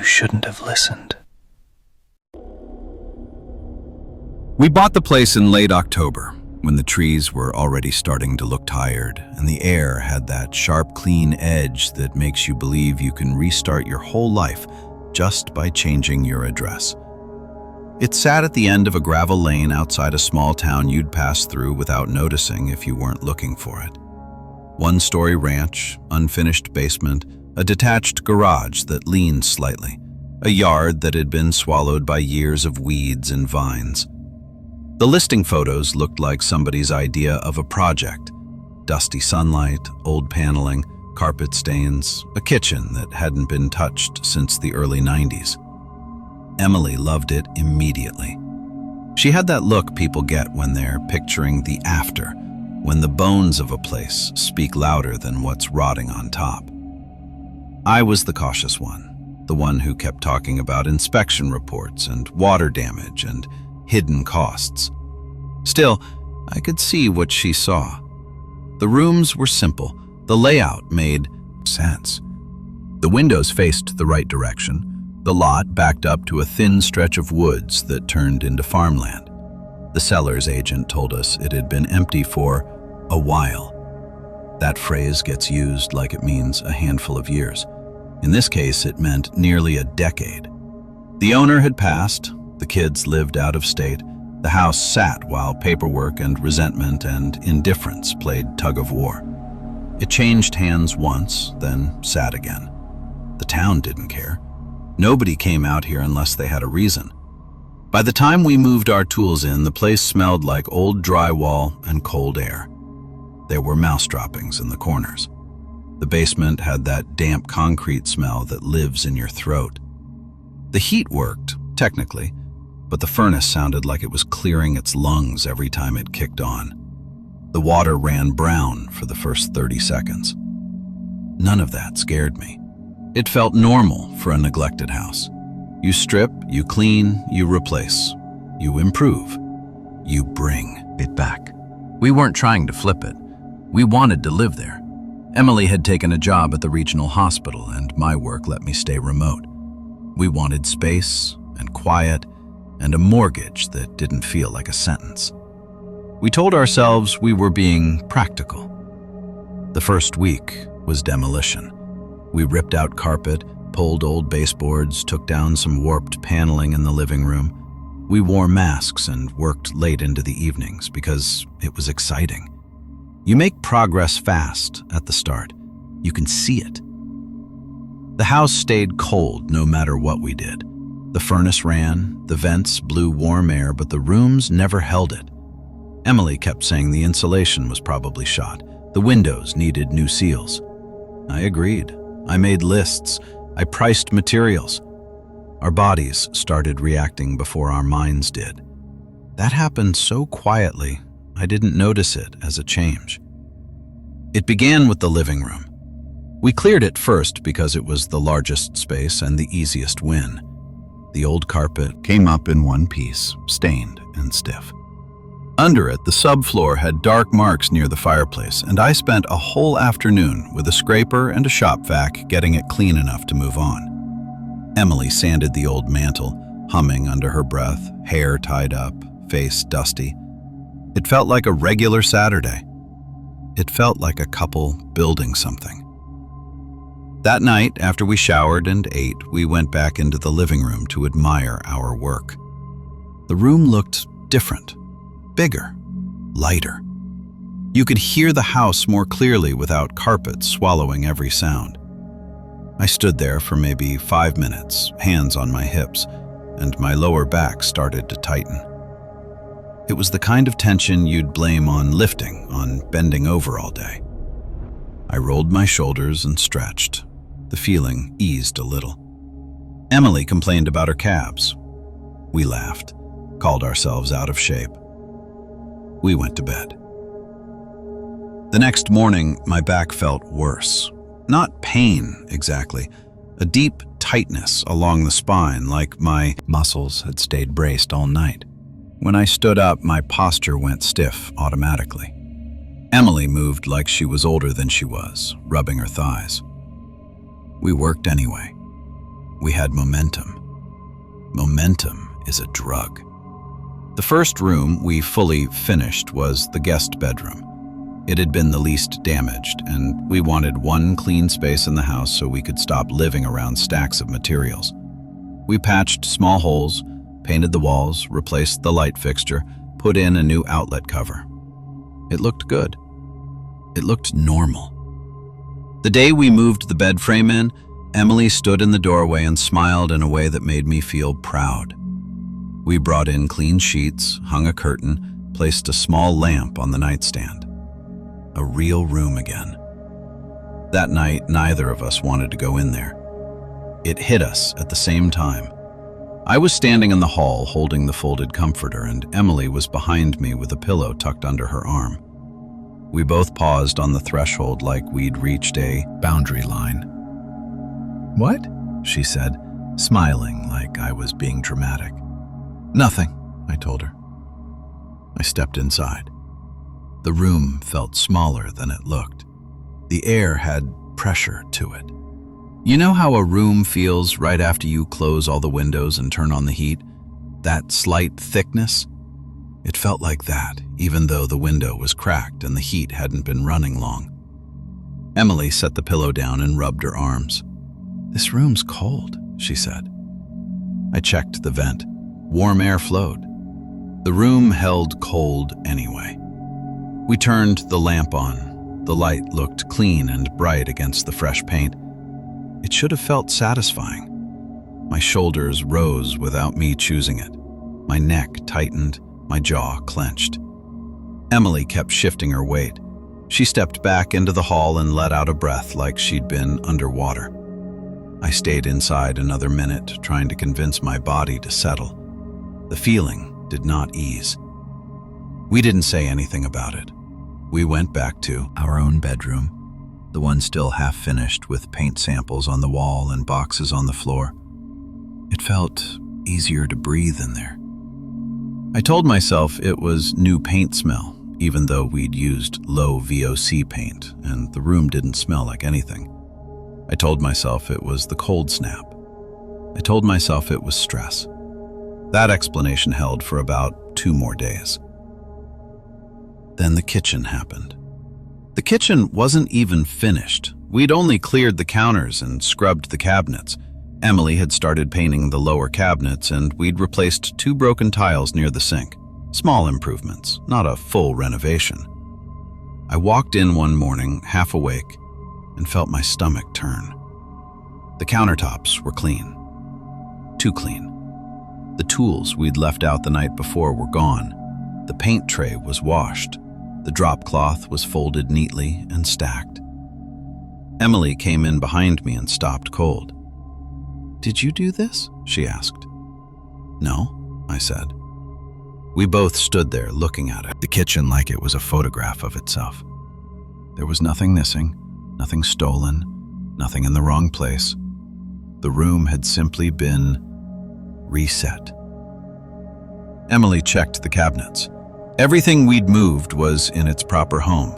you shouldn't have listened. We bought the place in late October, when the trees were already starting to look tired, and the air had that sharp, clean edge that makes you believe you can restart your whole life just by changing your address. It sat at the end of a gravel lane outside a small town you'd pass through without noticing if you weren't looking for it. One-story ranch, unfinished basement, a detached garage that leaned slightly, a yard that had been swallowed by years of weeds and vines. The listing photos looked like somebody's idea of a project. Dusty sunlight, old paneling, carpet stains, a kitchen that hadn't been touched since the early 90s. Emily loved it immediately. She had that look people get when they're picturing the after, when the bones of a place speak louder than what's rotting on top. I was the cautious one, the one who kept talking about inspection reports and water damage and hidden costs. Still, I could see what she saw. The rooms were simple. The layout made sense. The windows faced the right direction. The lot backed up to a thin stretch of woods that turned into farmland. The seller's agent told us it had been empty for a while. That phrase gets used like it means a handful of years. In this case, it meant nearly a decade. The owner had passed. The kids lived out of state. The house sat while paperwork and resentment and indifference played tug-of-war. It changed hands once, then sat again. The town didn't care. Nobody came out here unless they had a reason. By the time we moved our tools in, the place smelled like old drywall and cold air. There were mouse droppings in the corners. The basement had that damp concrete smell that lives in your throat. The heat worked, technically, but the furnace sounded like it was clearing its lungs every time it kicked on. The water ran brown for the first 30 seconds. None of that scared me. It felt normal for a neglected house. You strip, you clean, you replace. You improve. You bring it back. We weren't trying to flip it. We wanted to live there. Emily had taken a job at the regional hospital, and my work let me stay remote. We wanted space and quiet and a mortgage that didn't feel like a sentence. We told ourselves we were being practical. The first week was demolition. We ripped out carpet, pulled old baseboards, took down some warped paneling in the living room. We wore masks and worked late into the evenings because it was exciting. You make progress fast at the start. You can see it. The house stayed cold no matter what we did. The furnace ran, the vents blew warm air, but the rooms never held it. Emily kept saying the insulation was probably shot. The windows needed new seals. I agreed. I made lists. I priced materials. Our bodies started reacting before our minds did. That happened so quietly, I didn't notice it as a change. It began with the living room. We cleared it first because it was the largest space and the easiest win. The old carpet came up in one piece, stained and stiff. Under it, the subfloor had dark marks near the fireplace, and I spent a whole afternoon with a scraper and a shop vac getting it clean enough to move on. Emily sanded the old mantle, humming under her breath, hair tied up, face dusty. It felt like a regular Saturday. It felt like a couple building something. That night, after we showered and ate, we went back into the living room to admire our work. The room looked different. Bigger, lighter. You could hear the house more clearly without carpets swallowing every sound. I stood there for maybe 5 minutes, hands on my hips, and my lower back started to tighten. It was the kind of tension you'd blame on lifting, on bending over all day. I rolled my shoulders and stretched. The feeling eased a little. Emily complained about her calves. We laughed, called ourselves out of shape. We went to bed. The next morning, my back felt worse. Not pain, exactly. A deep tightness along the spine, like my muscles had stayed braced all night. When I stood up, my posture went stiff automatically. Emily moved like she was older than she was, rubbing her thighs. We worked anyway. We had momentum. Momentum is a drug. The first room we fully finished was the guest bedroom. It had been the least damaged, and we wanted one clean space in the house so we could stop living around stacks of materials. We patched small holes, painted the walls, replaced the light fixture, put in a new outlet cover. It looked good. It looked normal. The day we moved the bed frame in, Emily stood in the doorway and smiled in a way that made me feel proud. We brought in clean sheets, hung a curtain, placed a small lamp on the nightstand. A real room again. That night, neither of us wanted to go in there. It hit us at the same time. I was standing in the hall holding the folded comforter, and Emily was behind me with a pillow tucked under her arm. We both paused on the threshold like we'd reached a boundary line. "What?" she said, smiling like I was being dramatic. "Nothing," I told her. I stepped inside. The room felt smaller than it looked. The air had pressure to it. You know how a room feels right after you close all the windows and turn on the heat? That slight thickness? It felt like that, even though the window was cracked and the heat hadn't been running long. Emily set the pillow down and rubbed her arms. "This room's cold," she said. I checked the vent. Warm air flowed. The room held cold anyway. We turned the lamp on. The light looked clean and bright against the fresh paint. It should have felt satisfying. My shoulders rose without me choosing it. My neck tightened, my jaw clenched. Emily kept shifting her weight. She stepped back into the hall and let out a breath like she'd been underwater. I stayed inside another minute, trying to convince my body to settle. The feeling did not ease. We didn't say anything about it. We went back to our own bedroom, the one still half finished with paint samples on the wall and boxes on the floor. It felt easier to breathe in there. I told myself it was new paint smell, even though we'd used low VOC paint and the room didn't smell like anything. I told myself it was the cold snap. I told myself it was stress. That explanation held for about 2 more days. Then the kitchen happened. The kitchen wasn't even finished. We'd only cleared the counters and scrubbed the cabinets. Emily had started painting the lower cabinets, and we'd replaced 2 broken tiles near the sink. Small improvements, not a full renovation. I walked in one morning, half awake, and felt my stomach turn. The countertops were clean. Too clean. The tools we'd left out the night before were gone. The paint tray was washed. The drop cloth was folded neatly and stacked. Emily came in behind me and stopped cold. "Did you do this?" she asked. "No," I said. We both stood there looking at it, the kitchen like it was a photograph of itself. There was nothing missing, nothing stolen, nothing in the wrong place. The room had simply been reset. Emily checked the cabinets. Everything we'd moved was in its proper home.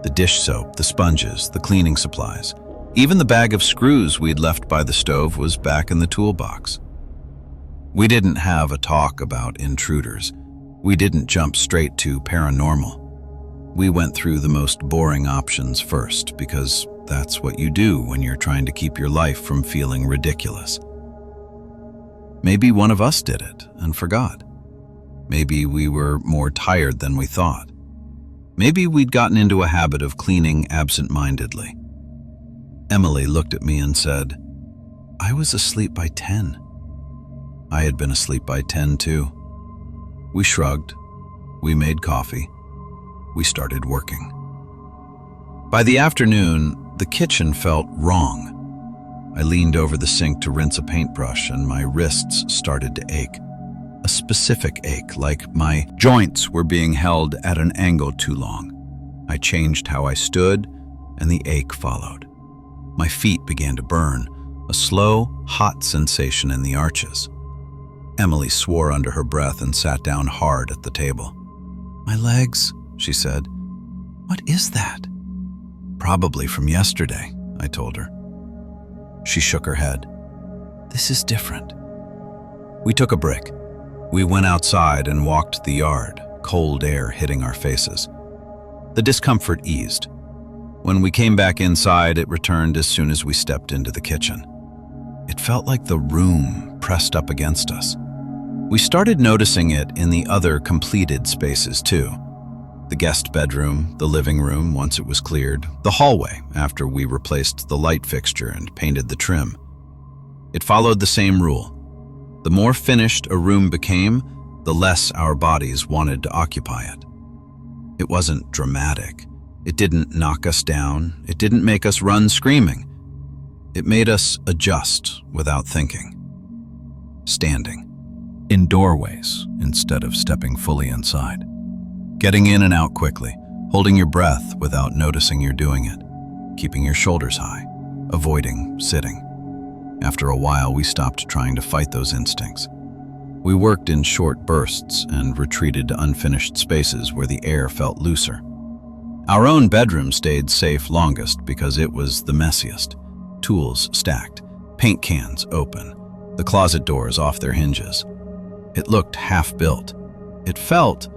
The dish soap, the sponges, the cleaning supplies. Even the bag of screws we'd left by the stove was back in the toolbox. We didn't have a talk about intruders. We didn't jump straight to paranormal. We went through the most boring options first, because that's what you do when you're trying to keep your life from feeling ridiculous. Maybe one of us did it and forgot. Maybe we were more tired than we thought. Maybe we'd gotten into a habit of cleaning absent-mindedly. Emily looked at me and said, "I was asleep by 10. I had been asleep by 10 too. We shrugged. We made coffee. We started working. By the afternoon, the kitchen felt wrong. I leaned over the sink to rinse a paintbrush and my wrists started to ache. A specific ache, like my joints were being held at an angle too long. I changed how I stood and the ache followed. My feet began to burn, a slow, hot sensation in the arches. Emily swore under her breath and sat down hard at the table. "My legs," she said. "What is that?" "Probably from yesterday," I told her. She shook her head. This is different. We took a break. We went outside and walked the yard, cold air hitting our faces. The discomfort eased. When we came back inside, it returned as soon as we stepped into the kitchen. It felt like the room pressed up against us. We started noticing it in the other completed spaces too. The guest bedroom, the living room once it was cleared, the hallway after we replaced the light fixture and painted the trim. It followed the same rule. The more finished a room became, the less our bodies wanted to occupy it. It wasn't dramatic. It didn't knock us down. It didn't make us run screaming. It made us adjust without thinking. Standing in doorways instead of stepping fully inside. Getting in and out quickly, holding your breath without noticing you're doing it, keeping your shoulders high, avoiding sitting. After a while, we stopped trying to fight those instincts. We worked in short bursts and retreated to unfinished spaces where the air felt looser. Our own bedroom stayed safe longest because it was the messiest. Tools stacked, paint cans open, the closet doors off their hinges. It looked half-built. It felt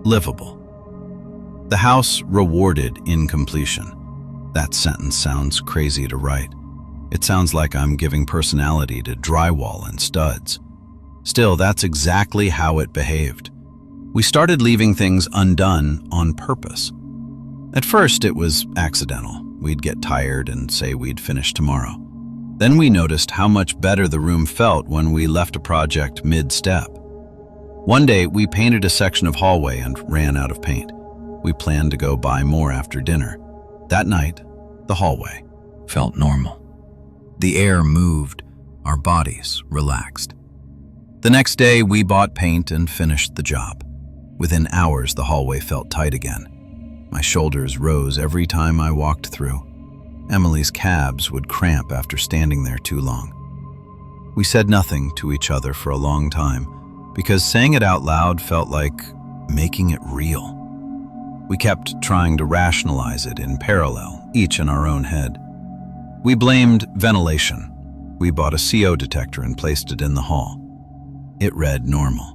livable. The house rewarded incompletion. That sentence sounds crazy to write. It sounds like I'm giving personality to drywall and studs. Still, that's exactly how it behaved. We started leaving things undone on purpose. At first, it was accidental. We'd get tired and say we'd finish tomorrow. Then we noticed how much better the room felt when we left a project mid-step. One day, we painted a section of hallway and ran out of paint. We planned to go buy more after dinner. That night, the hallway felt normal. The air moved, our bodies relaxed. The next day, we bought paint and finished the job. Within hours, the hallway felt tight again. My shoulders rose every time I walked through. Emily's calves would cramp after standing there too long. We said nothing to each other for a long time because saying it out loud felt like making it real. We kept trying to rationalize it in parallel, each in our own head. We blamed ventilation. We bought a CO detector and placed it in the hall. It read normal.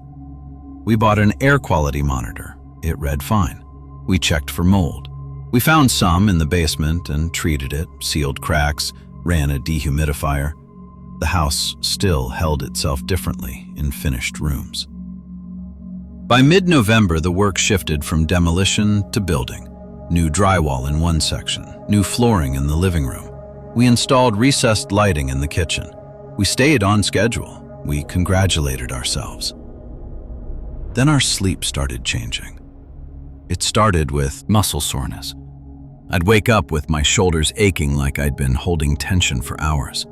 We bought an air quality monitor. It read fine. We checked for mold. We found some in the basement and treated it, sealed cracks, ran a dehumidifier. The house still held itself differently in finished rooms. By mid-November, the work shifted from demolition to building. New drywall in one section, new flooring in the living room. We installed recessed lighting in the kitchen. We stayed on schedule. We congratulated ourselves. Then our sleep started changing. It started with muscle soreness. I'd wake up with my shoulders aching like I'd been holding tension for hours.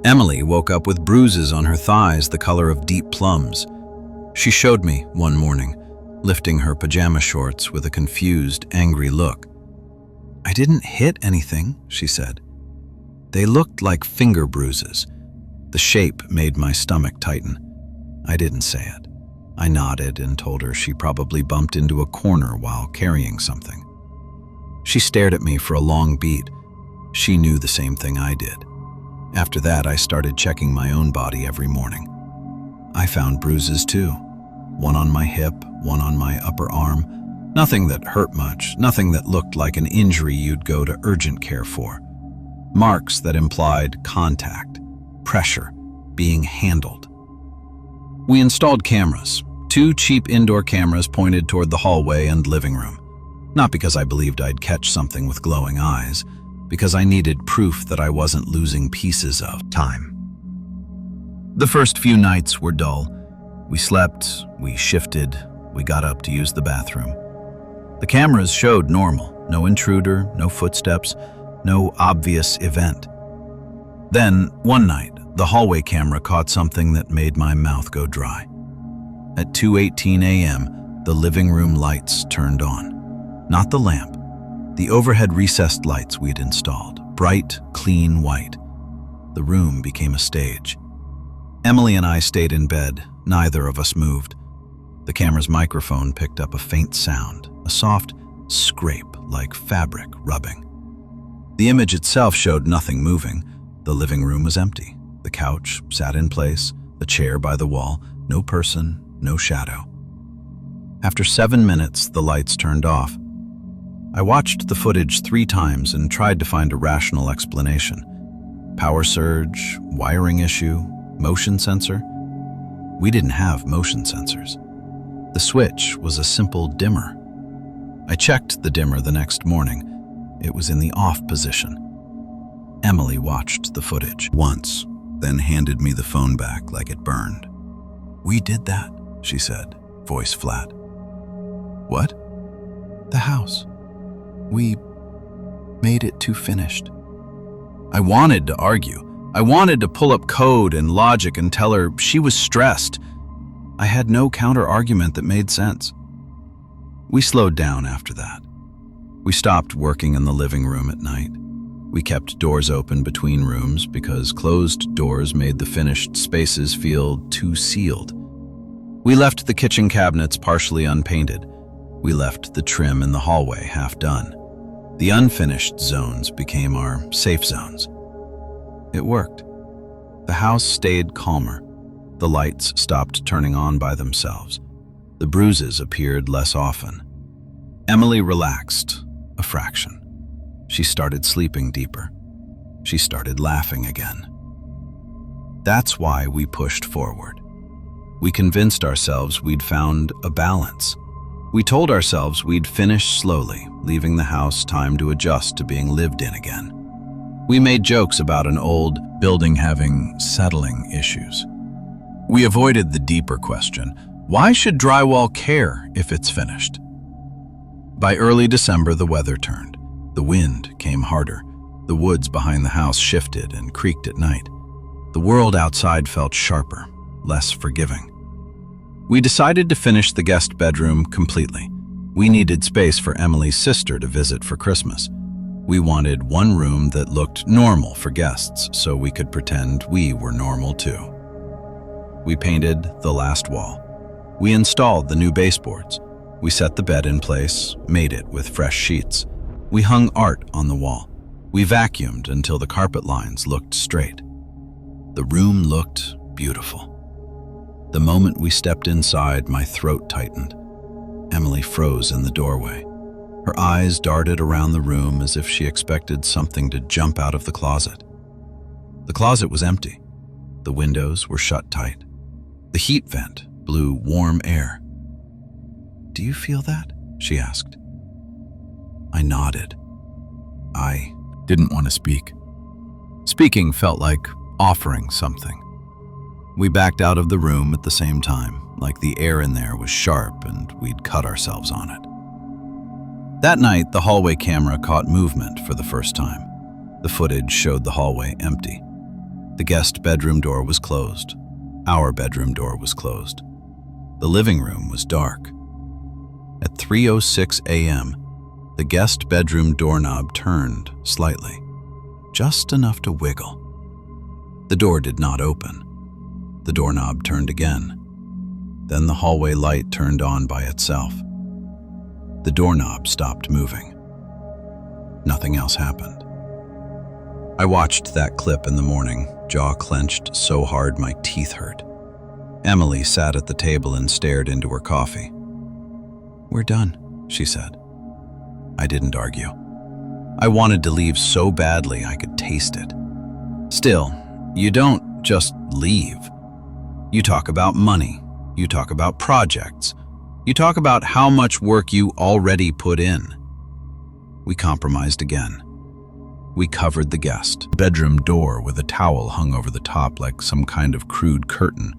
Emily woke up with bruises on her thighs the color of deep plums. She showed me one morning, lifting her pajama shorts with a confused, angry look. "I didn't hit anything," she said. They looked like finger bruises. The shape made my stomach tighten. I didn't say it. I nodded and told her she probably bumped into a corner while carrying something. She stared at me for a long beat. She knew the same thing I did. After that, I started checking my own body every morning. I found bruises too. One on my hip, one on my upper arm. Nothing that hurt much, nothing that looked like an injury you'd go to urgent care for. Marks that implied contact, pressure, being handled. We installed cameras, 2 cheap indoor cameras pointed toward the hallway and living room. Not because I believed I'd catch something with glowing eyes, because I needed proof that I wasn't losing pieces of time. The first few nights were dull. We slept, we shifted, we got up to use the bathroom. The cameras showed normal, no intruder, no footsteps, no obvious event. Then, one night, the hallway camera caught something that made my mouth go dry. At 2:18 a.m., the living room lights turned on. Not the lamp, the overhead recessed lights we'd installed, bright, clean white. The room became a stage. Emily and I stayed in bed. Neither of us moved. The camera's microphone picked up a faint sound, a soft scrape like fabric rubbing. The image itself showed nothing moving. The living room was empty. The couch sat in place, a chair by the wall, no person, no shadow. After 7 minutes, the lights turned off. I watched the footage 3 times and tried to find a rational explanation. Power surge, wiring issue, motion sensor. We didn't have motion sensors. The switch was a simple dimmer. I checked the dimmer the next morning. It was in the off position. Emily watched the footage once, then handed me the phone back like it burned. "We did that," she said, voice flat. "What?" "The house. We made it too finished." I wanted to argue. I wanted to pull up code and logic and tell her she was stressed. I had no counter-argument that made sense. We slowed down after that. We stopped working in the living room at night. We kept doors open between rooms because closed doors made the finished spaces feel too sealed. We left the kitchen cabinets partially unpainted. We left the trim in the hallway half done. The unfinished zones became our safe zones. It worked. The house stayed calmer. The lights stopped turning on by themselves. The bruises appeared less often. Emily relaxed a fraction. She started sleeping deeper. She started laughing again. That's why we pushed forward. We convinced ourselves we'd found a balance. We told ourselves we'd finish slowly, leaving the house time to adjust to being lived in again. We made jokes about an old building having settling issues. We avoided the deeper question, why should drywall care if it's finished? By early December, the weather turned. The wind came harder. The woods behind the house shifted and creaked at night. The world outside felt sharper, less forgiving. We decided to finish the guest bedroom completely. We needed space for Emily's sister to visit for Christmas. We wanted one room that looked normal for guests so we could pretend we were normal too. We painted the last wall. We installed the new baseboards. We set the bed in place, made it with fresh sheets. We hung art on the wall. We vacuumed until the carpet lines looked straight. The room looked beautiful. The moment we stepped inside, my throat tightened. Emily froze in the doorway. Her eyes darted around the room as if she expected something to jump out of the closet. The closet was empty. The windows were shut tight. The heat vent blew warm air. "Do you feel that?" she asked. I nodded. I didn't want to speak. Speaking felt like offering something. We backed out of the room at the same time, like the air in there was sharp and we'd cut ourselves on it. That night, the hallway camera caught movement for the first time. The footage showed the hallway empty. The guest bedroom door was closed. Our bedroom door was closed. The living room was dark. At 3:06 a.m., the guest bedroom doorknob turned slightly, just enough to wiggle. The door did not open. The doorknob turned again. Then the hallway light turned on by itself. The doorknob stopped moving. Nothing else happened. I watched that clip in the morning, jaw clenched so hard my teeth hurt. Emily sat at the table and stared into her coffee. "We're done," she said. I didn't argue. I wanted to leave so badly I could taste it. Still, you don't just leave. You talk about money. You talk about projects. You talk about how much work you already put in. We compromised again. We covered the guest bedroom door with a towel hung over the top like some kind of crude curtain,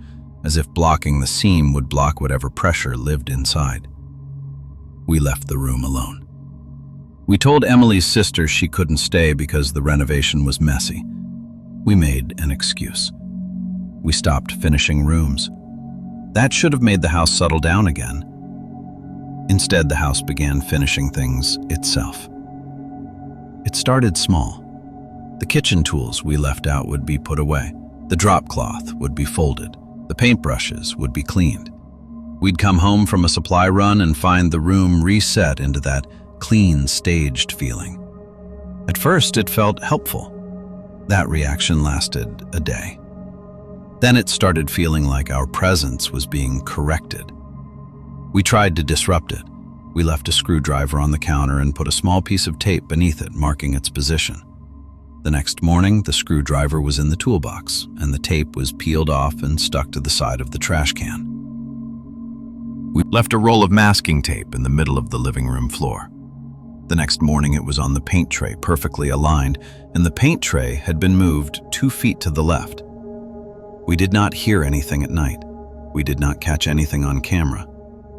as if blocking the seam would block whatever pressure lived inside. We left the room alone. We told Emily's sister she couldn't stay because the renovation was messy. We made an excuse. We stopped finishing rooms. That should have made the house settle down again. Instead, the house began finishing things itself. It started small. The kitchen tools we left out would be put away. The drop cloth would be folded. The paintbrushes would be cleaned. We'd come home from a supply run and find the room reset into that clean, staged feeling. At first, it felt helpful. That reaction lasted a day. Then it started feeling like our presence was being corrected. We tried to disrupt it. We left a screwdriver on the counter and put a small piece of tape beneath it, marking its position. The next morning, the screwdriver was in the toolbox, and the tape was peeled off and stuck to the side of the trash can. We left a roll of masking tape in the middle of the living room floor. The next morning, it was on the paint tray, perfectly aligned, and the paint tray had been moved 2 feet to the left. We did not hear anything at night. We did not catch anything on camera.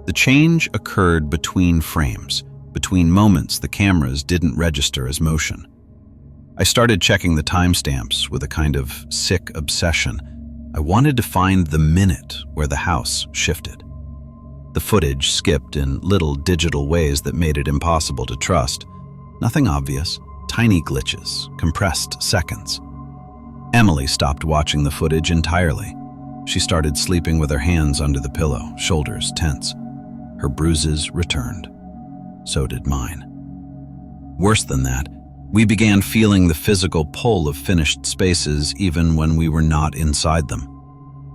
The change occurred between frames. Between moments, the cameras didn't register as motion. I started checking the timestamps with a kind of sick obsession. I wanted to find the minute where the house shifted. The footage skipped in little digital ways that made it impossible to trust. Nothing obvious, tiny glitches, compressed seconds. Emily stopped watching the footage entirely. She started sleeping with her hands under the pillow, shoulders tense. Her bruises returned. So did mine. Worse than that, we began feeling the physical pull of finished spaces even when we were not inside them.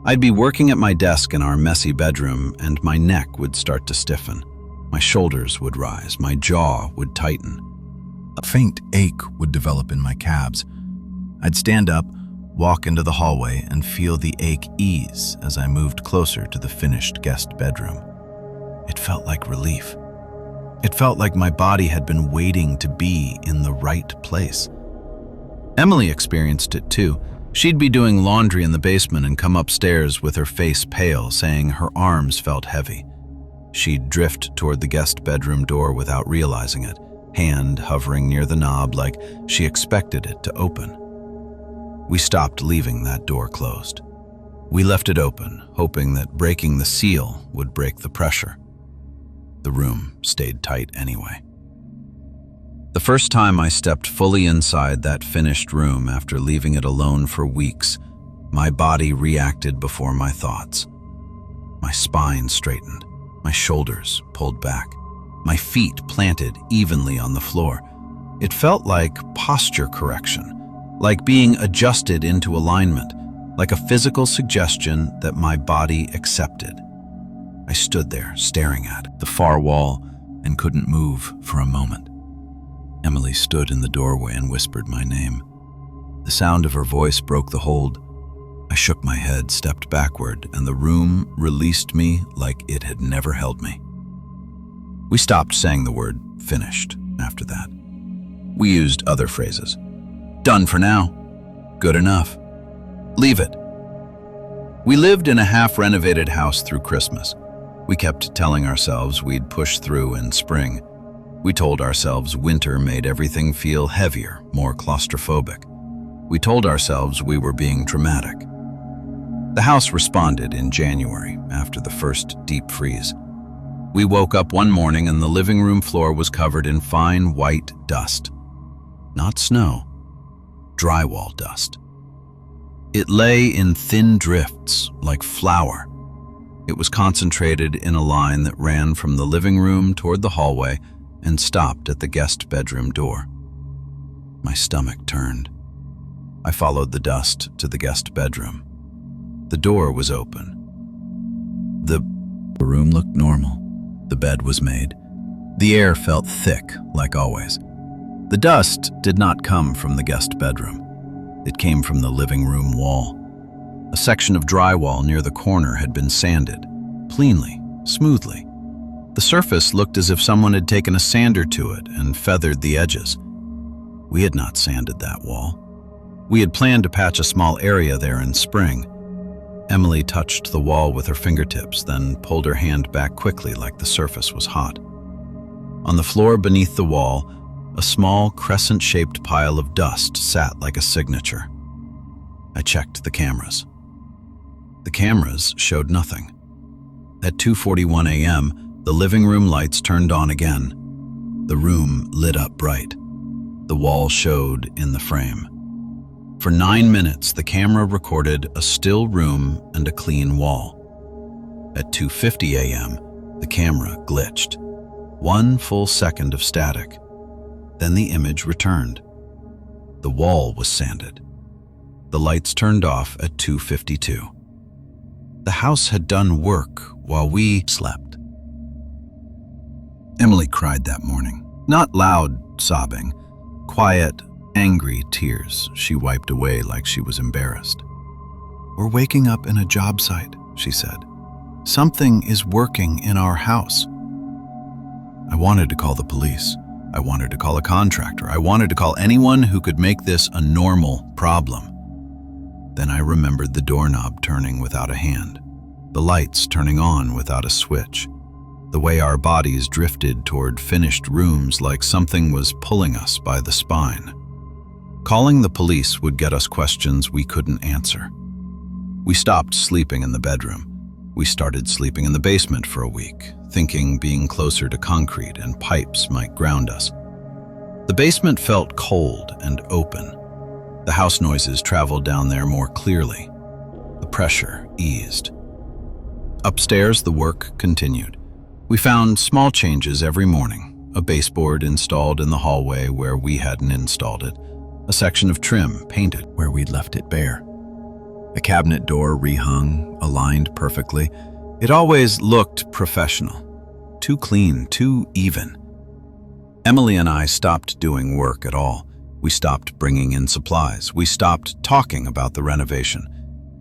I'd be working at my desk in our messy bedroom, and my neck would start to stiffen. My shoulders would rise, my jaw would tighten. A faint ache would develop in my calves. I'd stand up, walk into the hallway, and feel the ache ease as I moved closer to the finished guest bedroom. It felt like relief. It felt like my body had been waiting to be in the right place. Emily experienced it too. She'd be doing laundry in the basement and come upstairs with her face pale, saying her arms felt heavy. She'd drift toward the guest bedroom door without realizing it, hand hovering near the knob like she expected it to open. We stopped leaving that door closed. We left it open, hoping that breaking the seal would break the pressure. The room stayed tight anyway. The first time I stepped fully inside that finished room after leaving it alone for weeks, my body reacted before my thoughts. My spine straightened, my shoulders pulled back, my feet planted evenly on the floor. It felt like posture correction, like being adjusted into alignment, like a physical suggestion that my body accepted. I stood there, staring at the far wall, and couldn't move for a moment. Emily stood in the doorway and whispered my name. The sound of her voice broke the hold. I shook my head, stepped backward, and the room released me like it had never held me. We stopped saying the word finished after that. We used other phrases. Done for now. Good enough. Leave it. We lived in a half-renovated house through Christmas. We kept telling ourselves we'd push through in spring. We told ourselves winter made everything feel heavier, more claustrophobic. We told ourselves we were being dramatic. The house responded in January, after the first deep freeze. We woke up one morning and the living room floor was covered in fine white dust. Not snow, drywall dust. It lay in thin drifts, like flour. It was concentrated in a line that ran from the living room toward the hallway and stopped at the guest bedroom door. My stomach turned. I followed the dust to the guest bedroom. The door was open. The room looked normal. The bed was made. The air felt thick, like always. The dust did not come from the guest bedroom. It came from the living room wall. A section of drywall near the corner had been sanded, cleanly, smoothly. The surface looked as if someone had taken a sander to it and feathered the edges. We had not sanded that wall. We had planned to patch a small area there in spring. Emily touched the wall with her fingertips, then pulled her hand back quickly like the surface was hot. On the floor beneath the wall, a small crescent-shaped pile of dust sat like a signature. I checked the cameras. The cameras showed nothing. At 2:41 a.m., the living room lights turned on again. The room lit up bright. The wall showed in the frame. For 9 minutes, the camera recorded a still room and a clean wall. At 2:50 a.m., the camera glitched. 1 full second of static. Then the image returned. The wall was sanded. The lights turned off at 2:52. The house had done work while we slept. Emily cried that morning, not loud sobbing, quiet, angry tears she wiped away like she was embarrassed. "We're waking up in a job site," she said. "Something is working in our house." I wanted to call the police. I wanted to call a contractor. I wanted to call anyone who could make this a normal problem. Then I remembered the doorknob turning without a hand, the lights turning on without a switch, the way our bodies drifted toward finished rooms like something was pulling us by the spine. Calling the police would get us questions we couldn't answer. We stopped sleeping in the bedroom. We started sleeping in the basement for a week, thinking being closer to concrete and pipes might ground us. The basement felt cold and open. The house noises traveled down there more clearly. The pressure eased. Upstairs, the work continued. We found small changes every morning. A baseboard installed in the hallway where we hadn't installed it. A section of trim painted where we'd left it bare. A cabinet door rehung, aligned perfectly. It always looked professional. Too clean, too even. Emily and I stopped doing work at all. We stopped bringing in supplies. We stopped talking about the renovation.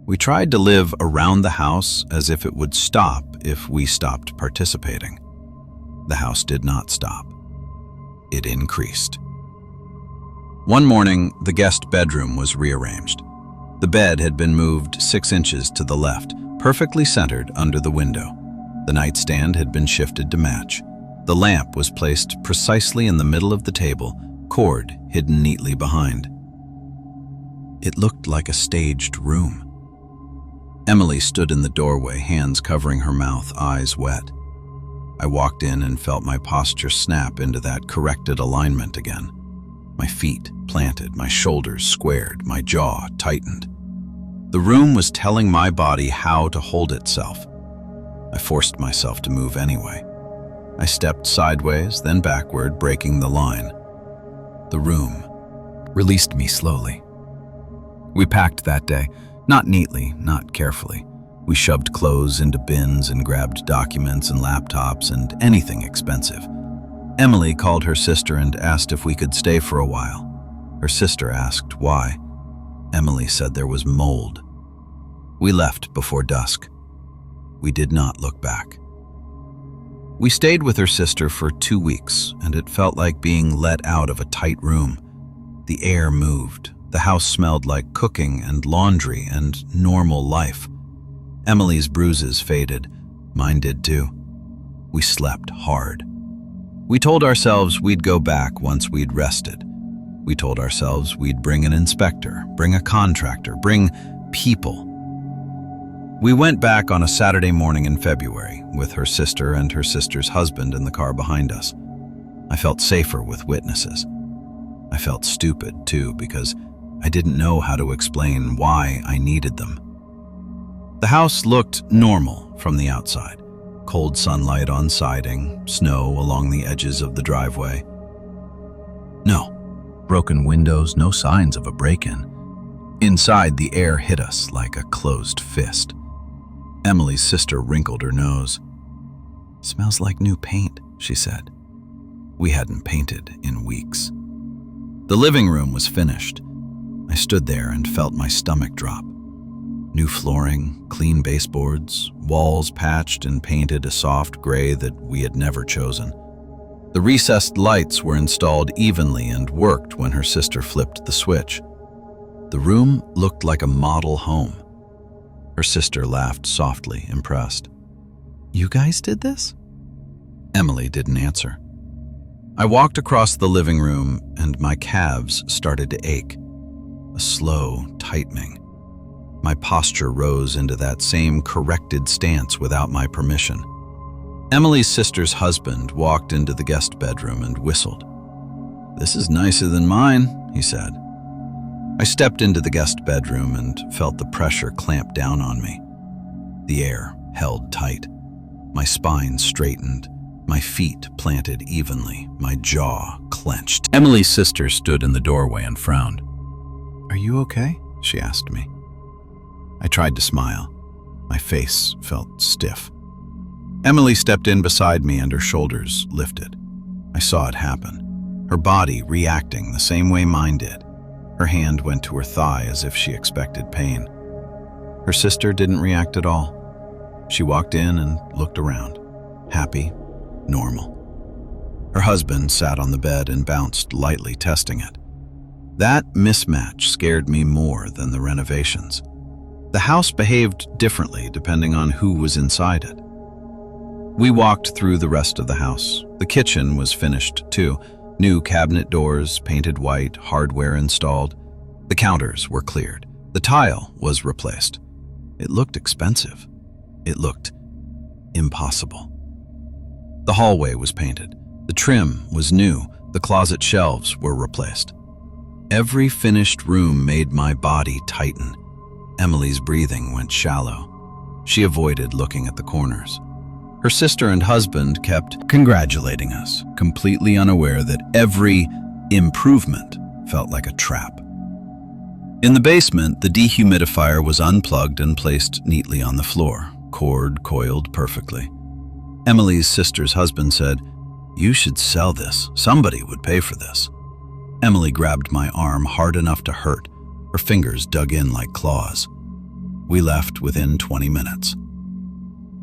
We tried to live around the house as if it would stop if we stopped participating. The house did not stop. It increased. One morning, the guest bedroom was rearranged. The bed had been moved 6 inches to the left, perfectly centered under the window. The nightstand had been shifted to match. The lamp was placed precisely in the middle of the table, cord hidden neatly behind. It looked like a staged room. Emily stood in the doorway, hands covering her mouth, eyes wet. I walked in and felt my posture snap into that corrected alignment again. My feet planted, my shoulders squared, my jaw tightened. The room was telling my body how to hold itself. I forced myself to move anyway. I stepped sideways, then backward, breaking the line. The room released me slowly. We packed that day, not neatly, not carefully. We shoved clothes into bins and grabbed documents and laptops and anything expensive. Emily called her sister and asked if we could stay for a while. Her sister asked why. Emily said there was mold. We left before dusk. We did not look back. We stayed with her sister for 2 weeks, and it felt like being let out of a tight room. The air moved. The house smelled like cooking and laundry and normal life. Emily's bruises faded. Mine did too. We slept hard. We told ourselves we'd go back once we'd rested. We told ourselves we'd bring an inspector, bring a contractor, bring people. We went back on a Saturday morning in February with her sister and her sister's husband in the car behind us. I felt safer with witnesses. I felt stupid too because I didn't know how to explain why I needed them. The house looked normal from the outside. Cold sunlight on siding, snow along the edges of the driveway. No broken windows, no signs of a break-in. Inside, the air hit us like a closed fist. Emily's sister wrinkled her nose. "Smells like new paint," she said. We hadn't painted in weeks. The living room was finished. I stood there and felt my stomach drop. New flooring, clean baseboards, walls patched and painted a soft gray that we had never chosen. The recessed lights were installed evenly and worked when her sister flipped the switch. The room looked like a model home. Her sister laughed softly, impressed. "You guys did this?" Emily didn't answer. I walked across the living room and my calves started to ache. A slow tightening. My posture rose into that same corrected stance without my permission. Emily's sister's husband walked into the guest bedroom and whistled. "This is nicer than mine," he said. I stepped into the guest bedroom and felt the pressure clamp down on me. The air held tight. My spine straightened, my feet planted evenly, my jaw clenched. Emily's sister stood in the doorway and frowned. "Are you okay?" she asked me. I tried to smile. My face felt stiff. Emily stepped in beside me and her shoulders lifted. I saw it happen, her body reacting the same way mine did. Her hand went to her thigh as if she expected pain. Her sister didn't react at all. She walked in and looked around, happy, normal. Her husband sat on the bed and bounced lightly, testing it. That mismatch scared me more than the renovations. The house behaved differently depending on who was inside it. We walked through the rest of the house. The kitchen was finished too. New cabinet doors, painted white, hardware installed. The counters were cleared. The tile was replaced. It looked expensive. It looked impossible. The hallway was painted. The trim was new. The closet shelves were replaced. Every finished room made my body tighten. Emily's breathing went shallow. She avoided looking at the corners. Her sister and husband kept congratulating us, completely unaware that every improvement felt like a trap. In the basement, the dehumidifier was unplugged and placed neatly on the floor, cord coiled perfectly. Emily's sister's husband said, "You should sell this. Somebody would pay for this." Emily grabbed my arm hard enough to hurt. Her fingers dug in like claws. We left within 20 minutes.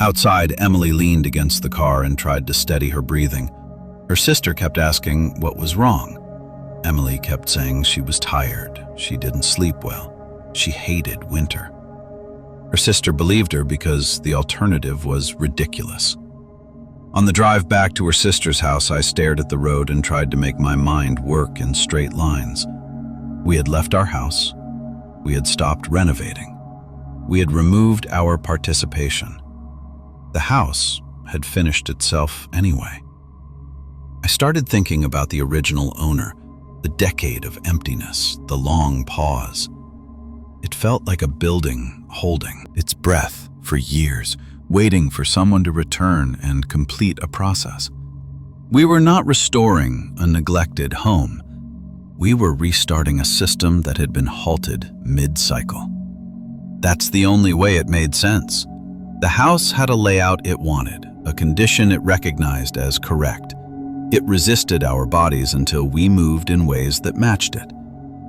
Outside, Emily leaned against the car and tried to steady her breathing. Her sister kept asking what was wrong. Emily kept saying she was tired, she didn't sleep well, she hated winter. Her sister believed her because the alternative was ridiculous. On the drive back to her sister's house, I stared at the road and tried to make my mind work in straight lines. We had left our house. We had stopped renovating. We had removed our participation. The house had finished itself anyway. I started thinking about the original owner, the decade of emptiness, the long pause. It felt like a building holding its breath for years, waiting for someone to return and complete a process. We were not restoring a neglected home. We were restarting a system that had been halted mid-cycle. That's the only way it made sense. The house had a layout it wanted, a condition it recognized as correct. It resisted our bodies until we moved in ways that matched it.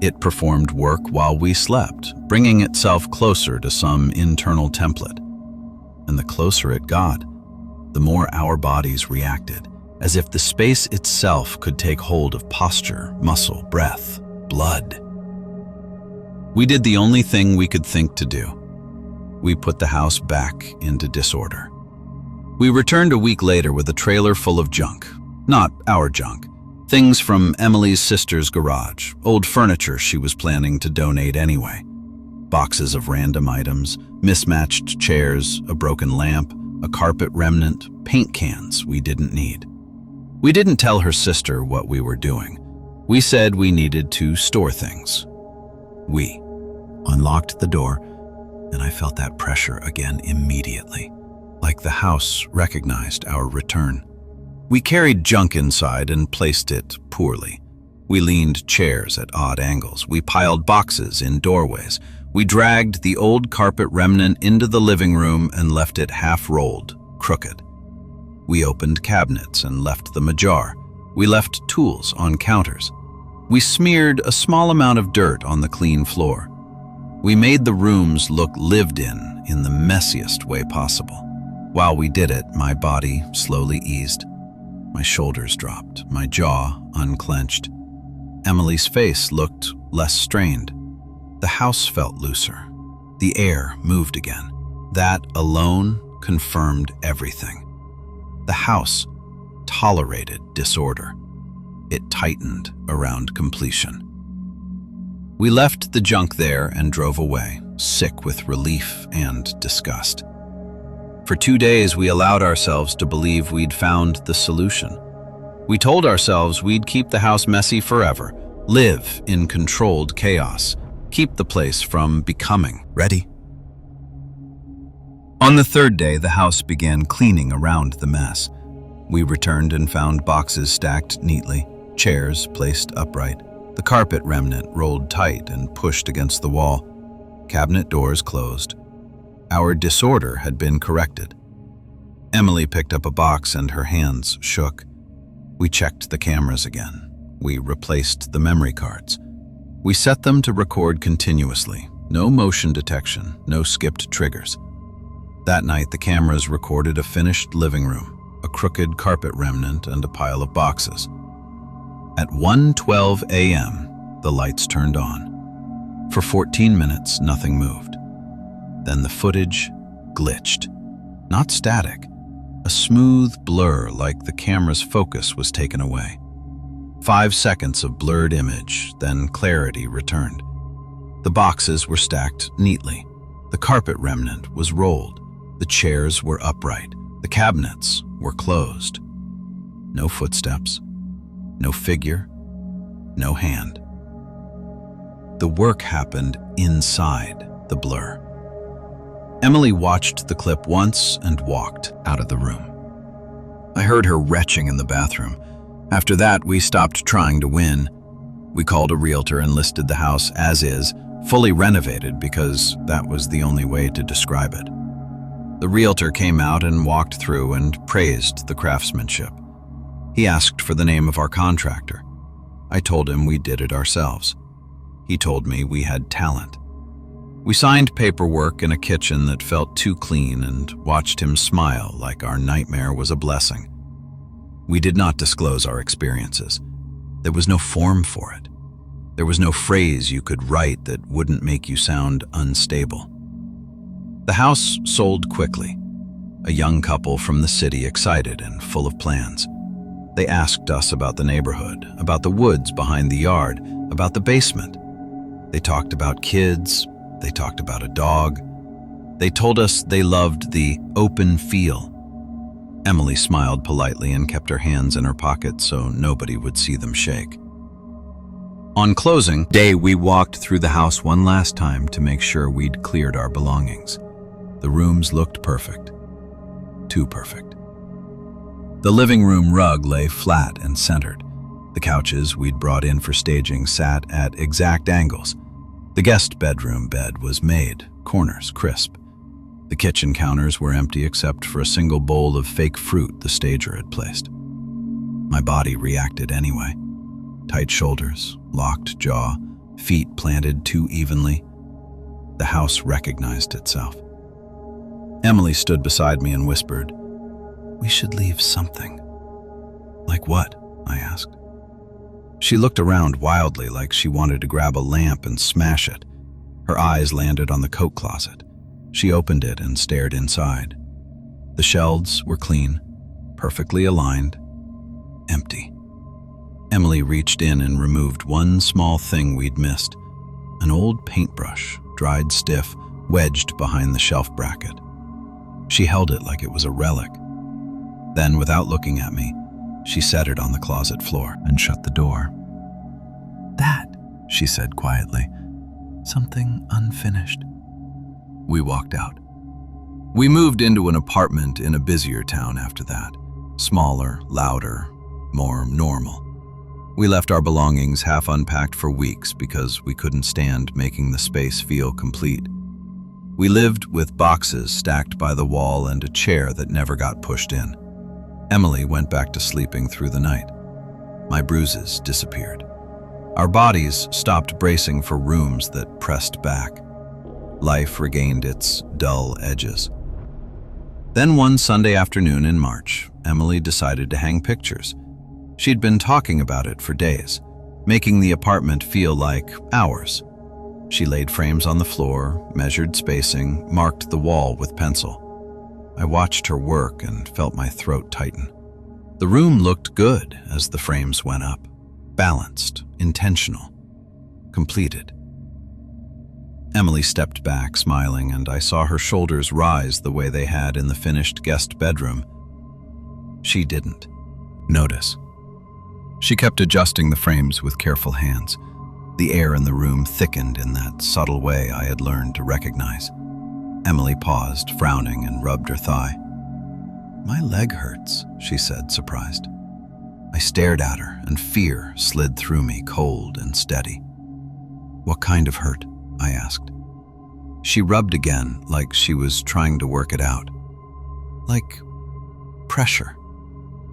It performed work while we slept, bringing itself closer to some internal template. And the closer it got, the more our bodies reacted, as if the space itself could take hold of posture, muscle, breath, blood. We did the only thing we could think to do. We put the house back into disorder. We returned a week later with a trailer full of junk. Not our junk. Things from Emily's sister's garage, old furniture she was planning to donate anyway. Boxes of random items, mismatched chairs, a broken lamp, a carpet remnant, paint cans we didn't need. We didn't tell her sister what we were doing. We said we needed to store things. We unlocked the door, and I felt that pressure again immediately, like the house recognized our return. We carried junk inside and placed it poorly. We leaned chairs at odd angles. We piled boxes in doorways. We dragged the old carpet remnant into the living room and left it half-rolled, crooked. We opened cabinets and left them ajar. We left tools on counters. We smeared a small amount of dirt on the clean floor. We made the rooms look lived in the messiest way possible. While we did it, my body slowly eased. My shoulders dropped, my jaw unclenched. Emily's face looked less strained. The house felt looser. The air moved again. That alone confirmed everything. The house tolerated disorder. It tightened around completion. We left the junk there and drove away, sick with relief and disgust. For 2 days, we allowed ourselves to believe we'd found the solution. We told ourselves we'd keep the house messy forever, live in controlled chaos, keep the place from becoming ready. On the 3rd day, the house began cleaning around the mess. We returned and found boxes stacked neatly, chairs placed upright, the carpet remnant rolled tight and pushed against the wall. Cabinet doors closed. Our disorder had been corrected. Emily picked up a box and her hands shook. We checked the cameras again. We replaced the memory cards. We set them to record continuously. No motion detection, no skipped triggers. That night, the cameras recorded a finished living room, a crooked carpet remnant, and a pile of boxes. At 1:12 a.m., the lights turned on. For 14 minutes, nothing moved. Then the footage glitched. Not static, a smooth blur like the camera's focus was taken away. 5 seconds of blurred image, then clarity returned. The boxes were stacked neatly. The carpet remnant was rolled. The chairs were upright. The cabinets were closed. No footsteps, no figure, no hand. The work happened inside the blur. Emily watched the clip once and walked out of the room. I heard her retching in the bathroom. After that, we stopped trying to win. We called a realtor and listed the house as is, fully renovated because that was the only way to describe it. The realtor came out and walked through and praised the craftsmanship. He asked for the name of our contractor. I told him we did it ourselves. He told me we had talent. We signed paperwork in a kitchen that felt too clean and watched him smile like our nightmare was a blessing. We did not disclose our experiences. There was no form for it. There was no phrase you could write that wouldn't make you sound unstable. The house sold quickly. A young couple from the city, excited and full of plans. They asked us about the neighborhood, about the woods behind the yard, about the basement. They talked about kids. They talked about a dog. They told us they loved the open feel. Emily smiled politely and kept her hands in her pockets so nobody would see them shake. On closing day, we walked through the house one last time to make sure we'd cleared our belongings. The rooms looked perfect. Too perfect. The living room rug lay flat and centered. The couches we'd brought in for staging sat at exact angles. The guest bedroom bed was made, corners crisp. The kitchen counters were empty except for a single bowl of fake fruit the stager had placed. My body reacted anyway. Tight shoulders, locked jaw, feet planted too evenly. The house recognized itself. Emily stood beside me and whispered, "We should leave something." "Like what?" I asked. She looked around wildly like she wanted to grab a lamp and smash it. Her eyes landed on the coat closet. She opened it and stared inside. The shelves were clean, perfectly aligned, empty. Emily reached in and removed one small thing we'd missed, an old paintbrush, dried stiff, wedged behind the shelf bracket. She held it like it was a relic. Then, without looking at me, she set it on the closet floor and shut the door. "That," she said quietly, "something unfinished." We walked out. We moved into an apartment in a busier town after that. Smaller, louder, more normal. We left our belongings half unpacked for weeks because we couldn't stand making the space feel complete. We lived with boxes stacked by the wall and a chair that never got pushed in. Emily went back to sleeping through the night. My bruises disappeared. Our bodies stopped bracing for rooms that pressed back. Life regained its dull edges. Then one Sunday afternoon in March, Emily decided to hang pictures. She'd been talking about it for days, making the apartment feel like ours. She laid frames on the floor, measured spacing, marked the wall with pencil. I watched her work and felt my throat tighten. The room looked good as the frames went up. Balanced, intentional, completed. Emily stepped back, smiling, and I saw her shoulders rise the way they had in the finished guest bedroom. She didn't notice. She kept adjusting the frames with careful hands. The air in the room thickened in that subtle way I had learned to recognize. Emily paused, frowning, and rubbed her thigh. "My leg hurts," she said, surprised. I stared at her, and fear slid through me, cold and steady. "What kind of hurt?" I asked. She rubbed again, like she was trying to work it out. Like pressure.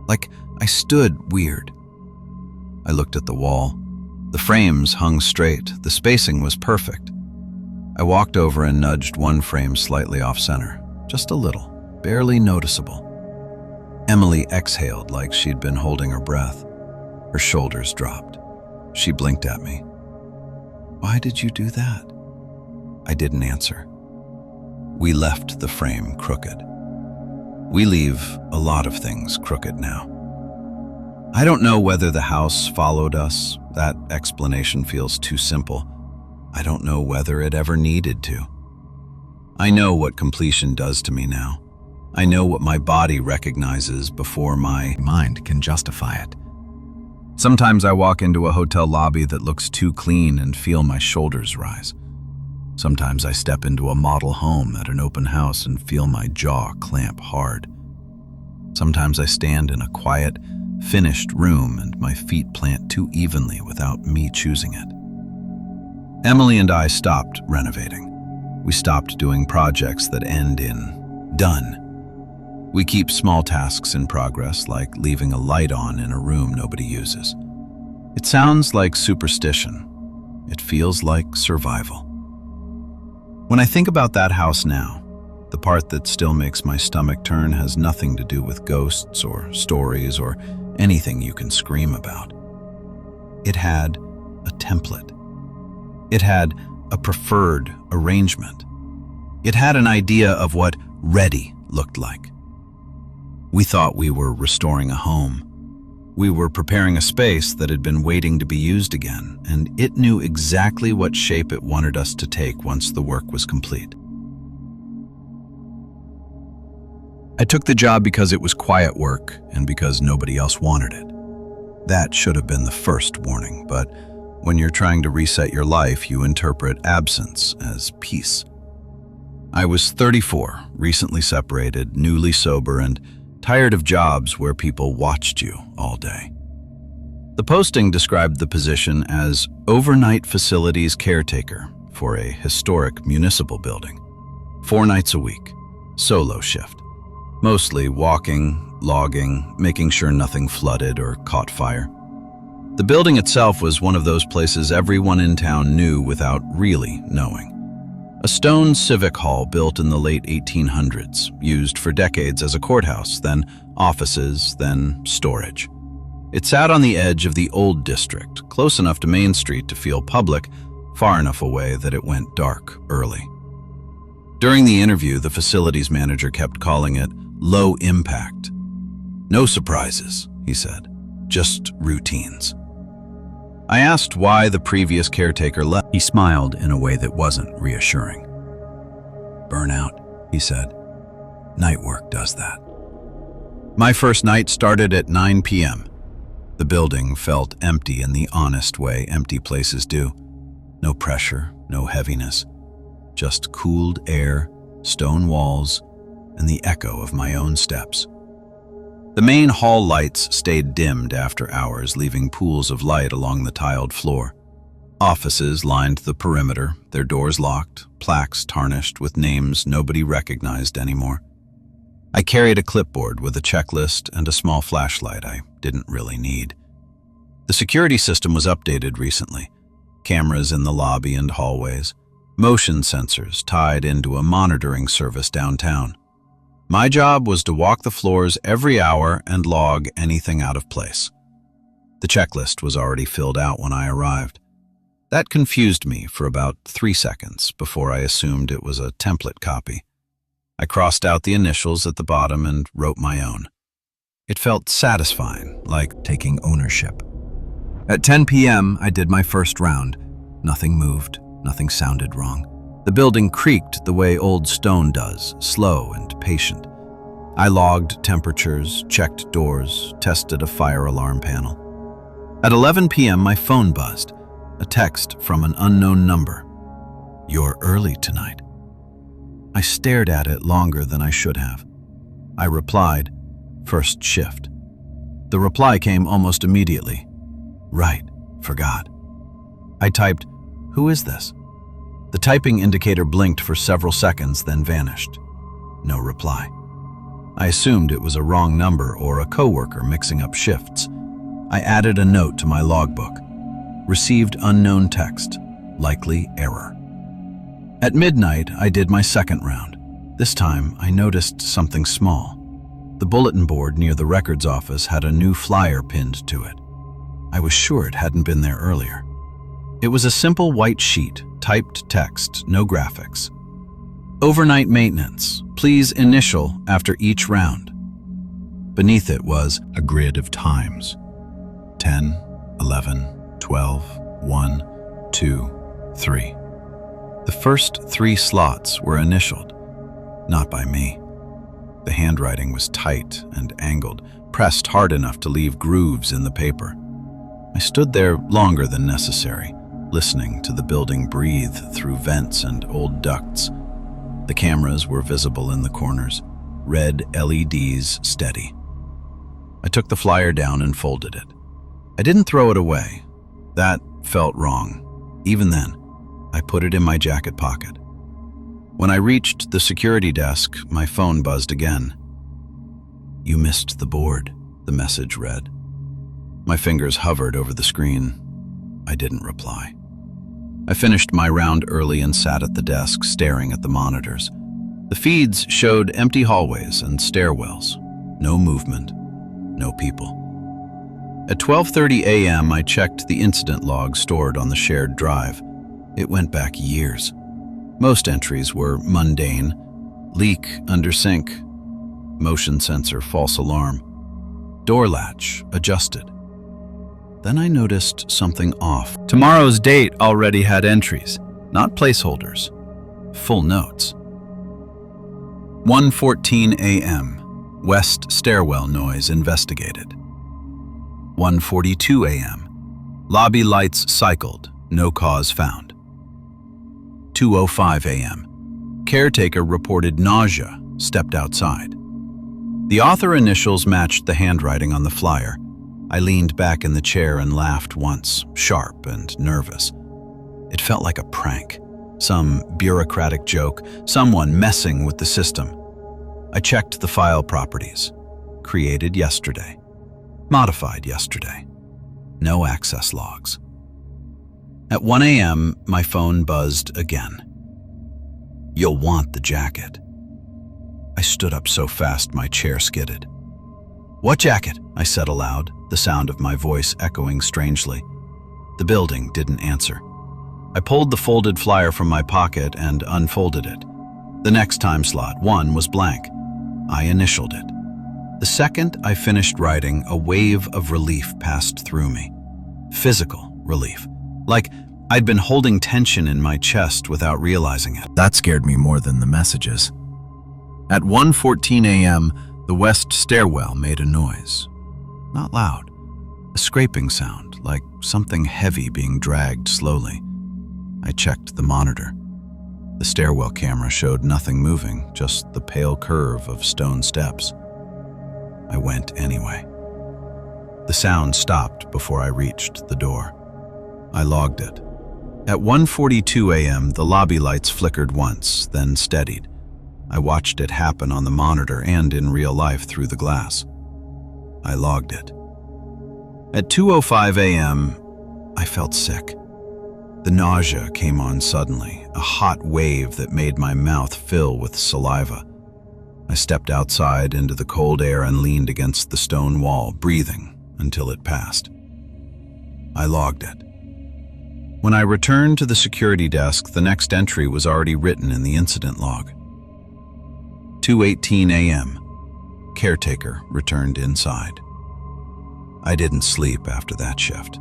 Like I stood weird. I looked at the wall. The frames hung straight. The spacing was perfect. I walked over and nudged one frame slightly off-center. Just a little, barely noticeable. Emily exhaled like she'd been holding her breath. Her shoulders dropped. She blinked at me. "Why did you do that?" I didn't answer. We left the frame crooked. We leave a lot of things crooked now. I don't know whether the house followed us. That explanation feels too simple. I don't know whether it ever needed to. I know what completion does to me now. I know what my body recognizes before my mind can justify it. Sometimes I walk into a hotel lobby that looks too clean and feel my shoulders rise. Sometimes I step into a model home at an open house and feel my jaw clamp hard. Sometimes I stand in a quiet, finished room and my feet plant too evenly without me choosing it. Emily and I stopped renovating. We stopped doing projects that end in done. We keep small tasks in progress, like leaving a light on in a room nobody uses. It sounds like superstition. It feels like survival. When I think about that house now, the part that still makes my stomach turn has nothing to do with ghosts or stories or anything you can scream about. It had a template. It had a preferred arrangement. It had an idea of what ready looked like. We thought we were restoring a home. We were preparing a space that had been waiting to be used again, and it knew exactly what shape it wanted us to take once the work was complete. I took the job because it was quiet work and because nobody else wanted it. That should have been the first warning, but when you're trying to reset your life, you interpret absence as peace. I was 34, recently separated, newly sober, and tired of jobs where people watched you all day. The posting described the position as overnight facilities caretaker for a historic municipal building. 4 nights a week, solo shift. Mostly walking, logging, making sure nothing flooded or caught fire. The building itself was one of those places everyone in town knew without really knowing. A stone civic hall built in the late 1800s, used for decades as a courthouse, then offices, then storage. It sat on the edge of the old district, close enough to Main Street to feel public, far enough away that it went dark early. During the interview, the facilities manager kept calling it low impact. "No surprises," he said, "just routines." I asked why the previous caretaker left. He smiled in a way that wasn't reassuring. "Burnout," he said. "Night work does that." My first night started at 9 p.m. The building felt empty in the honest way empty places do. No pressure, no heaviness, just cooled air, stone walls, and the echo of my own steps. The main hall lights stayed dimmed after hours, leaving pools of light along the tiled floor. Offices lined the perimeter, their doors locked, plaques tarnished with names nobody recognized anymore. I carried a clipboard with a checklist and a small flashlight I didn't really need. The security system was updated recently. Cameras in the lobby and hallways, motion sensors tied into a monitoring service downtown. My job was to walk the floors every hour and log anything out of place. The checklist was already filled out when I arrived. That confused me for about 3 seconds before I assumed it was a template copy. I crossed out the initials at the bottom and wrote my own. It felt satisfying, like taking ownership. At 10 p.m., I did my first round. Nothing moved, nothing sounded wrong. The building creaked the way old stone does, slow and patient. I logged temperatures, checked doors, tested a fire alarm panel. At 11 p.m., my phone buzzed, a text from an unknown number. "You're early tonight." I stared at it longer than I should have. I replied, "First shift." The reply came almost immediately. "Right, forgot." I typed, "Who is this?" The typing indicator blinked for several seconds, then vanished. No reply. I assumed it was a wrong number or a coworker mixing up shifts. I added a note to my logbook. Received unknown text, likely error. At midnight, I did my second round. This time, I noticed something small. The bulletin board near the records office had a new flyer pinned to it. I was sure it hadn't been there earlier. It was a simple white sheet, typed text, no graphics. Overnight maintenance. Please initial after each round. Beneath it was a grid of times. 10, 11, 12, 1, 2, 3. The first 3 slots were initialed, not by me. The handwriting was tight and angled, pressed hard enough to leave grooves in the paper. I stood there longer than necessary, listening to the building breathe through vents and old ducts. The cameras were visible in the corners, red LEDs steady. I took the flyer down and folded it. I didn't throw it away. That felt wrong. Even then, I put it in my jacket pocket. When I reached the security desk, my phone buzzed again. "You missed the board," the message read. My fingers hovered over the screen. I didn't reply. I finished my round early and sat at the desk, staring at the monitors. The feeds showed empty hallways and stairwells. No movement, no people. At 12:30 a.m., I checked the incident log stored on the shared drive. It went back years. Most entries were mundane: leak under sink, motion sensor false alarm, door latch adjusted. Then I noticed something off. Tomorrow's date already had entries, not placeholders, full notes. 1:14 a.m. West stairwell noise investigated. 1:42 a.m. Lobby lights cycled, no cause found. 2:05 a.m. Caretaker reported nausea, stepped outside. The author initials matched the handwriting on the flyer. I leaned back in the chair and laughed once, sharp and nervous. It felt like a prank, some bureaucratic joke, someone messing with the system. I checked the file properties. Created yesterday. Modified yesterday. No access logs. At 1 a.m., my phone buzzed again. "You'll want the jacket." I stood up so fast my chair skidded. "What jacket?" I said aloud, the sound of my voice echoing strangely. The building didn't answer. I pulled the folded flyer from my pocket and unfolded it. The next time slot, 1, was blank. I initialed it. The second I finished writing, a wave of relief passed through me. Physical relief. Like I'd been holding tension in my chest without realizing it. That scared me more than the messages. At 1:14 a.m., the west stairwell made a noise. Not loud. A scraping sound, like something heavy being dragged slowly. I checked the monitor. The stairwell camera showed nothing moving, just the pale curve of stone steps. I went anyway. The sound stopped before I reached the door. I logged it. At 1:42 a.m., the lobby lights flickered once, then steadied. I watched it happen on the monitor and in real life through the glass. I logged it. At 2:05 a.m., I felt sick. The nausea came on suddenly, a hot wave that made my mouth fill with saliva. I stepped outside into the cold air and leaned against the stone wall, breathing until it passed. I logged it. When I returned to the security desk, the next entry was already written in the incident log. 2:18 a.m. Caretaker returned inside. I didn't sleep after that shift.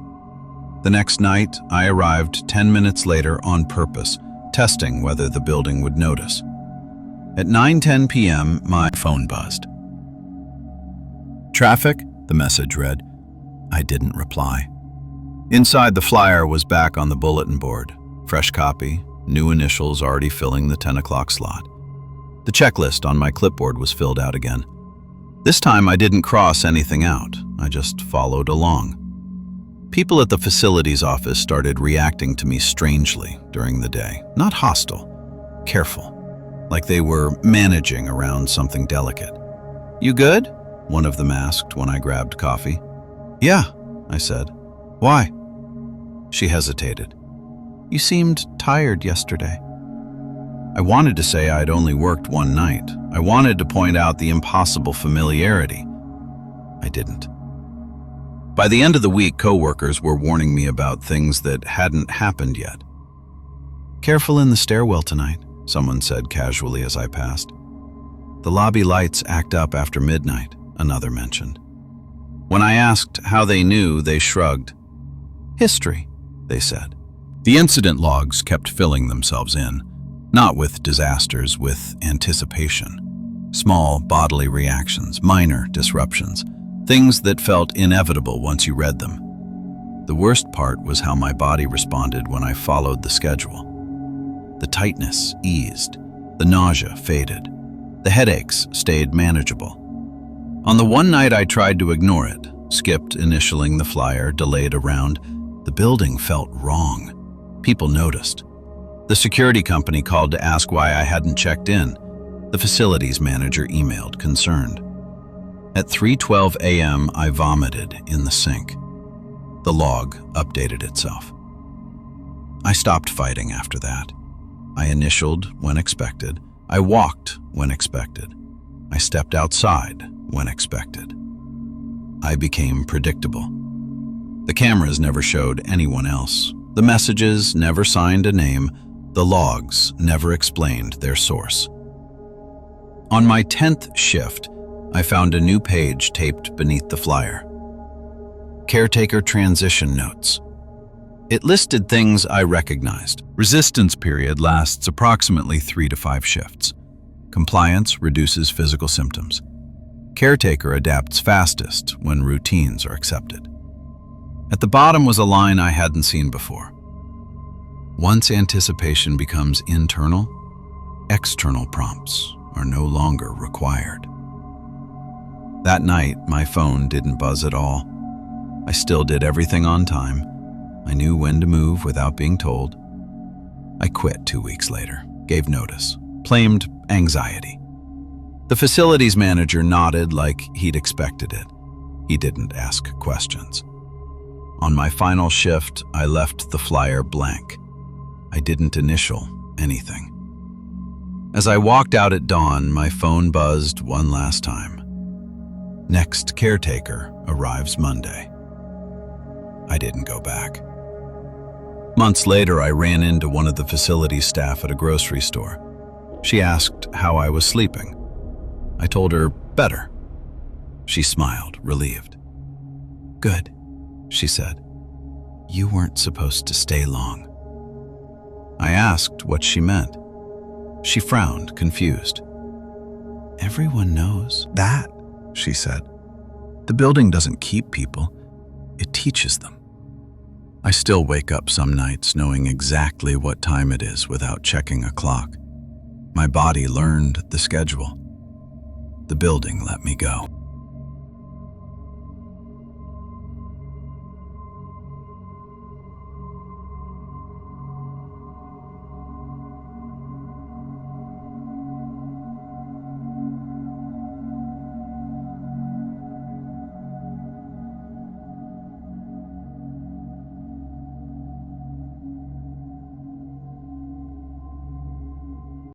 The next night, I arrived 10 minutes later on purpose, testing whether the building would notice. At 9:10 p.m., my phone buzzed. "Traffic?" the message read. I didn't reply. Inside, the flyer was back on the bulletin board. Fresh copy, new initials already filling the 10 o'clock slot. The checklist on my clipboard was filled out again. This time I didn't cross anything out. I just followed along. People at the facilities office started reacting to me strangely during the day. Not hostile, careful, like they were managing around something delicate. "You good?" one of them asked when I grabbed coffee. "Yeah," I said. "Why?" She hesitated. "You seemed tired yesterday." I wanted to say I'd only worked one night. I wanted to point out the impossible familiarity. I didn't. By the end of the week, coworkers were warning me about things that hadn't happened yet. "Careful in the stairwell tonight," someone said casually as I passed. "The lobby lights act up after midnight," another mentioned. When I asked how they knew, they shrugged. "History," they said. The incident logs kept filling themselves in, not with disasters, with anticipation. Small bodily reactions, minor disruptions, things that felt inevitable once you read them. The worst part was how my body responded when I followed the schedule. The tightness eased, the nausea faded, the headaches stayed manageable. On the one night I tried to ignore it, skipped initialing the flyer, delayed a round, the building felt wrong. People noticed. The security company called to ask why I hadn't checked in. The facilities manager emailed, concerned. At 3:12 a.m., I vomited in the sink. The log updated itself. I stopped fighting after that. I initialed when expected. I walked when expected. I stepped outside when expected. I became predictable. The cameras never showed anyone else. The messages never signed a name. The logs never explained their source. On my 10th shift, I found a new page taped beneath the flyer. Caretaker transition notes. It listed things I recognized. Resistance period lasts approximately 3 to 5 shifts. Compliance reduces physical symptoms. Caretaker adapts fastest when routines are accepted. At the bottom was a line I hadn't seen before. Once anticipation becomes internal, external prompts are no longer required. That night, my phone didn't buzz at all. I still did everything on time. I knew when to move without being told. I quit 2 weeks later, gave notice, blamed anxiety. The facilities manager nodded like he'd expected it. He didn't ask questions. On my final shift, I left the flyer blank. I didn't initial anything. As I walked out at dawn, my phone buzzed one last time. Next caretaker arrives Monday. I didn't go back. Months later, I ran into one of the facility staff at a grocery store. She asked how I was sleeping. I told her, better. She smiled, relieved. Good, she said. You weren't supposed to stay long. I asked what she meant. She frowned, confused. Everyone knows that, she said. The building doesn't keep people, it teaches them. I still wake up some nights knowing exactly what time it is without checking a clock. My body learned the schedule. The building let me go.